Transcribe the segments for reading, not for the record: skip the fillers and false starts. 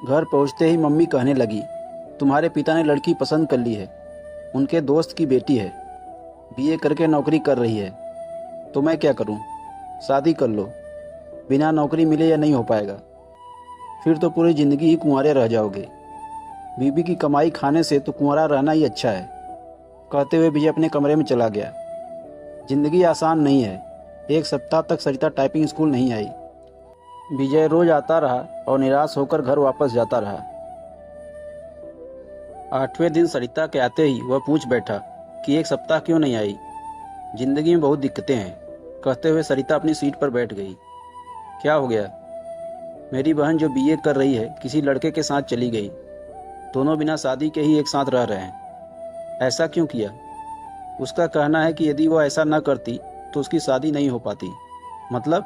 घर पहुंचते ही मम्मी कहने लगी, तुम्हारे पिता ने लड़की पसंद कर ली है। उनके दोस्त की बेटी है, बीए करके नौकरी कर रही है। तो मैं क्या करूं? शादी कर लो। बिना नौकरी मिले या नहीं हो पाएगा। फिर तो पूरी ज़िंदगी ही कुंवारे रह जाओगे। बीबी की कमाई खाने से तो कुंवारा रहना ही अच्छा है। कहते हुए विजय अपने कमरे में चला गया। ज़िंदगी आसान नहीं है। एक सप्ताह तक सरिता टाइपिंग स्कूल नहीं आई। विजय रोज आता रहा और निराश होकर घर वापस जाता रहा। 8वें दिन सरिता के आते ही वह पूछ बैठा कि एक सप्ताह क्यों नहीं आई। जिंदगी में बहुत दिक्कतें हैं, कहते हुए सरिता अपनी सीट पर बैठ गई। क्या हो गया? मेरी बहन जो बीए कर रही है किसी लड़के के साथ चली गई। दोनों बिना शादी के ही एक साथ रह रहे हैं। ऐसा क्यों किया? उसका कहना है कि यदि वो ऐसा न करती तो उसकी शादी नहीं हो पाती। मतलब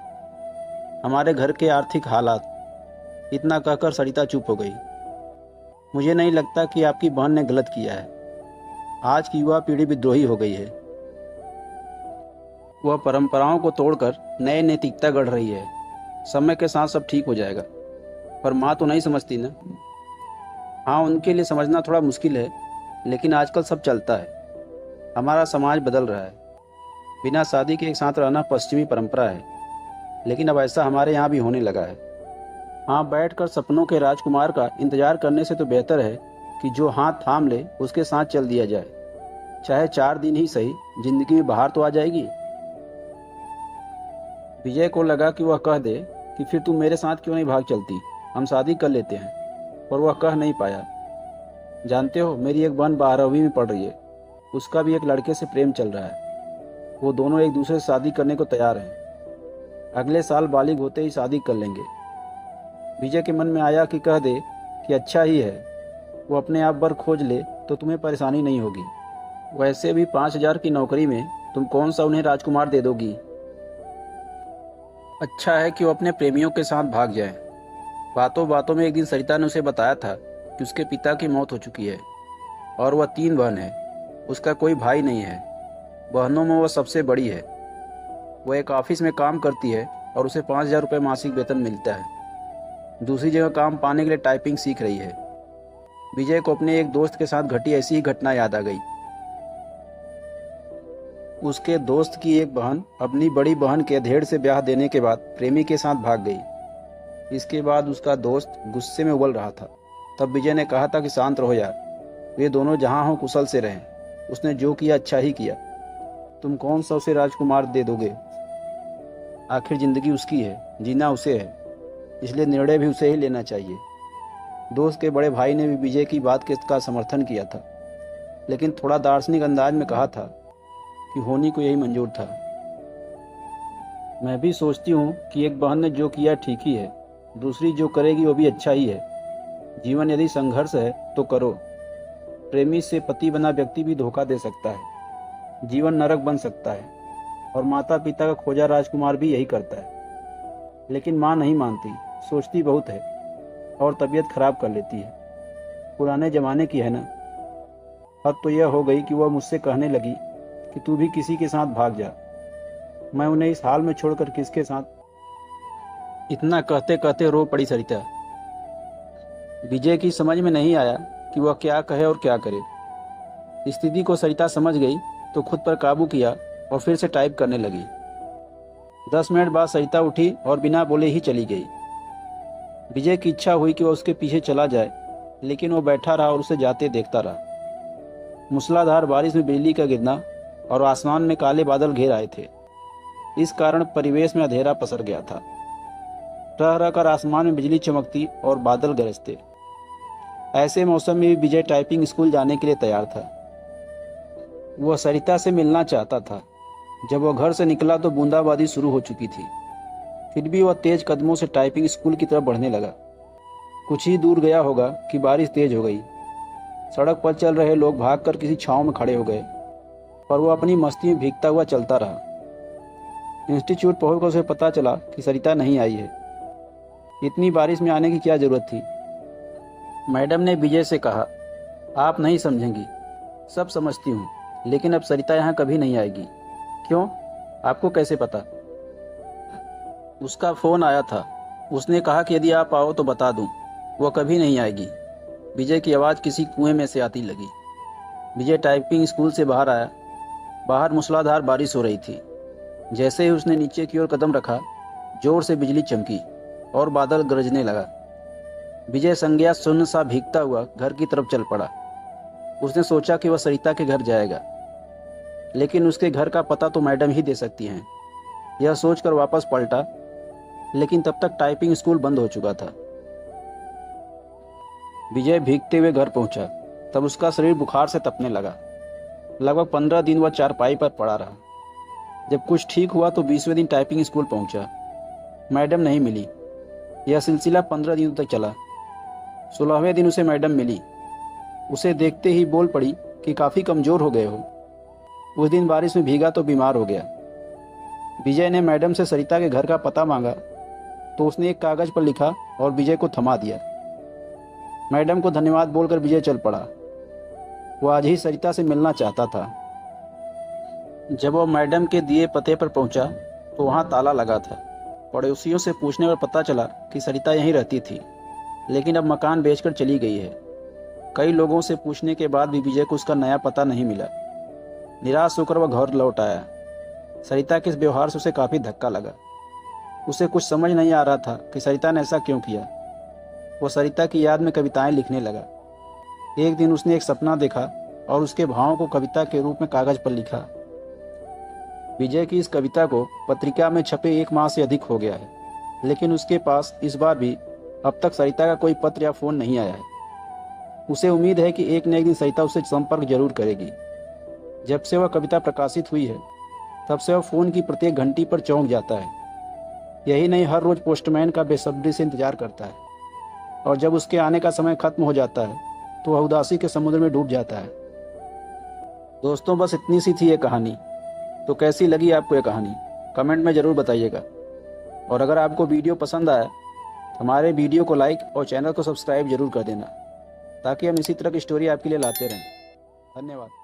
हमारे घर के आर्थिक हालात। इतना कहकर सरिता चुप हो गई। मुझे नहीं लगता कि आपकी बहन ने गलत किया है। आज की युवा पीढ़ी विद्रोही हो गई है। वह परंपराओं को तोड़कर नए नैतिकता गढ़ रही है। समय के साथ सब ठीक हो जाएगा। पर माँ तो नहीं समझती ना। हाँ, उनके लिए समझना थोड़ा मुश्किल है, लेकिन आजकल सब चलता है। हमारा समाज बदल रहा है। बिना शादी के एक साथ रहना पश्चिमी परंपरा है, लेकिन अब ऐसा हमारे यहाँ भी होने लगा है। हाँ, बैठकर सपनों के राजकुमार का इंतजार करने से तो बेहतर है कि जो हाथ थाम ले उसके साथ चल दिया जाए। चाहे 4 दिन ही सही, जिंदगी में बाहर तो आ जाएगी। विजय को लगा कि वह कह दे कि फिर तुम मेरे साथ क्यों नहीं भाग चलती, हम शादी कर लेते हैं, पर वह कह नहीं पाया। जानते हो, मेरी एक बहन 12वीं में पढ़ रही है। उसका भी एक लड़के से प्रेम चल रहा है। वो दोनों एक दूसरे से शादी करने को तैयार हैं। अगले साल बालिग होते ही शादी कर लेंगे। विजय के मन में आया कि कह दे कि अच्छा ही है, वो अपने आप बर खोज ले तो तुम्हें परेशानी नहीं होगी। वैसे भी 5,000 की नौकरी में तुम कौन सा उन्हें राजकुमार दे दोगी। अच्छा है कि वो अपने प्रेमियों के साथ भाग जाए। बातों बातों में एक दिन सरिता ने उसे बताया था कि उसके पिता की मौत हो चुकी है और वह 3 बहन है। उसका कोई भाई नहीं है। बहनों में वह सबसे बड़ी है। वह एक ऑफिस में काम करती है और उसे 5,000 रुपये मासिक वेतन मिलता है। दूसरी जगह काम पाने के लिए टाइपिंग सीख रही है। विजय को अपने एक दोस्त के साथ घटी ऐसी ही घटना याद आ गई। उसके दोस्त की एक बहन अपनी बड़ी बहन के अधेड़ से ब्याह देने के बाद प्रेमी के साथ भाग गई। इसके बाद उसका दोस्त गुस्से में उबल रहा था। तब विजय ने कहा था कि शांत रहो यार, वे दोनों जहां हों कुशल से रहें। उसने जो किया अच्छा ही किया। तुम कौन सा उसे राजकुमार दे दोगे? आखिर जिंदगी उसकी है, जीना उसे है, इसलिए निर्णय भी उसे ही लेना चाहिए। दोस्त के बड़े भाई ने भी विजय की बात का समर्थन किया था, लेकिन थोड़ा दार्शनिक अंदाज में कहा था कि होनी को यही मंजूर था। मैं भी सोचती हूँ कि एक बहन ने जो किया ठीक ही है, दूसरी जो करेगी वो भी अच्छा ही है। जीवन यदि संघर्ष है तो करो। प्रेमी से पति बना व्यक्ति भी धोखा दे सकता है, जीवन नरक बन सकता है, और माता पिता का खोजा राजकुमार भी यही करता है। लेकिन माँ नहीं मानती, सोचती बहुत है और तबीयत खराब कर लेती है। पुराने जमाने की है ना। अब तो यह हो गई कि वह मुझसे कहने लगी कि तू भी किसी के साथ भाग जा। मैं उन्हें इस हाल में छोड़कर किसके साथ। इतना कहते कहते रो पड़ी सरिता। विजय की समझ में नहीं आया कि वह क्या कहे और क्या करे। स्थिति को सरिता समझ गई तो खुद पर काबू किया और फिर से टाइप करने लगी। 10 मिनट बाद सरिता उठी और बिना बोले ही चली गई। विजय की इच्छा हुई कि वह उसके पीछे चला जाए, लेकिन वो बैठा रहा और उसे जाते देखता रहा। मूसलाधार बारिश में बिजली का गिरना और आसमान में काले बादल घेर आए थे। इस कारण परिवेश में अंधेरा पसर गया था। रह रहकर आसमान में बिजली चमकती और बादल गरजते। ऐसे मौसम में भी विजय टाइपिंग स्कूल जाने के लिए तैयार था। वह सरिता से मिलना चाहता था। जब वह घर से निकला तो बूंदाबांदी शुरू हो चुकी थी। फिर भी वह तेज कदमों से टाइपिंग स्कूल की तरफ बढ़ने लगा। कुछ ही दूर गया होगा कि बारिश तेज हो गई। सड़क पर चल रहे लोग भागकर किसी छांव में खड़े हो गए, पर वह अपनी मस्ती में भीगता हुआ चलता रहा। इंस्टीट्यूट पहुंचकर उसे पता चला कि सरिता नहीं आई है। इतनी बारिश में आने की क्या जरूरत थी। मैडम ने विजय से कहा, आप नहीं समझेंगी, सब समझती हूँ, लेकिन अब सरिता यहाँ कभी नहीं आएगी। क्यों? आपको कैसे पता? उसका फ़ोन आया था। उसने कहा कि यदि आप आओ तो बता दूं। वो कभी नहीं आएगी। विजय की आवाज़ किसी कुएं में से आती लगी। विजय टाइपिंग स्कूल से बाहर आया। बाहर मूसलाधार बारिश हो रही थी। जैसे ही उसने नीचे की ओर कदम रखा, जोर से बिजली चमकी और बादल गरजने लगा। विजय संज्ञा सुन्न सा भीगता हुआ घर की तरफ चल पड़ा। उसने सोचा कि वह सरिता के घर जाएगा, लेकिन उसके घर का पता तो मैडम ही दे सकती हैं। यह सोचकर वापस पलटा, लेकिन तब तक टाइपिंग स्कूल बंद हो चुका था। विजय भीगते हुए घर पहुंचा। तब उसका शरीर बुखार से तपने लगा। लगभग 15 दिन वह चारपाई पर पड़ा रहा। जब कुछ ठीक हुआ तो 20वें दिन टाइपिंग स्कूल पहुंचा। मैडम नहीं मिली। यह सिलसिला 15 दिनों तक चला। 16वें दिन उसे मैडम मिली। उसे देखते ही बोल पड़ी कि काफ़ी कमज़ोर हो गए हो। उस दिन बारिश में भीगा तो बीमार हो गया। विजय ने मैडम से सरिता के घर का पता मांगा तो उसने एक कागज़ पर लिखा और विजय को थमा दिया। मैडम को धन्यवाद बोलकर विजय चल पड़ा। वह आज ही सरिता से मिलना चाहता था। जब वह मैडम के दिए पते पर पहुंचा तो वहां ताला लगा था। पड़ोसियों से पूछने पर पता चला कि सरिता यहीं रहती थी, लेकिन अब मकान बेचकर चली गई है। कई लोगों से पूछने के बाद भी विजय को उसका नया पता नहीं मिला। निराश होकर वह घर लौट आया। सरिता के इस व्यवहार से उसे काफ़ी धक्का लगा। उसे कुछ समझ नहीं आ रहा था कि सरिता ने ऐसा क्यों किया। वह सरिता की याद में कविताएं लिखने लगा। एक दिन उसने एक सपना देखा और उसके भावों को कविता के रूप में कागज पर लिखा। विजय की इस कविता को पत्रिका में छपे 1 माह से अधिक हो गया है, लेकिन उसके पास इस बार भी अब तक सरिता का कोई पत्र या फ़ोन नहीं आया है। उसे उम्मीद है कि एक न एक दिन सरिता उससे संपर्क जरूर करेगी। जब से वह कविता प्रकाशित हुई है, तब से वह फ़ोन की प्रत्येक घंटी पर चौंक जाता है। यही नहीं, हर रोज़ पोस्टमैन का बेसब्री से इंतजार करता है, और जब उसके आने का समय खत्म हो जाता है तो वह उदासी के समुद्र में डूब जाता है। दोस्तों, बस इतनी सी थी ये कहानी। तो कैसी लगी आपको ये कहानी, कमेंट में ज़रूर बताइएगा। और अगर आपको वीडियो पसंद आया तो हमारे वीडियो को लाइक और चैनल को सब्सक्राइब जरूर कर देना, ताकि हम इसी तरह की स्टोरी आपके लिए लाते रहें। धन्यवाद।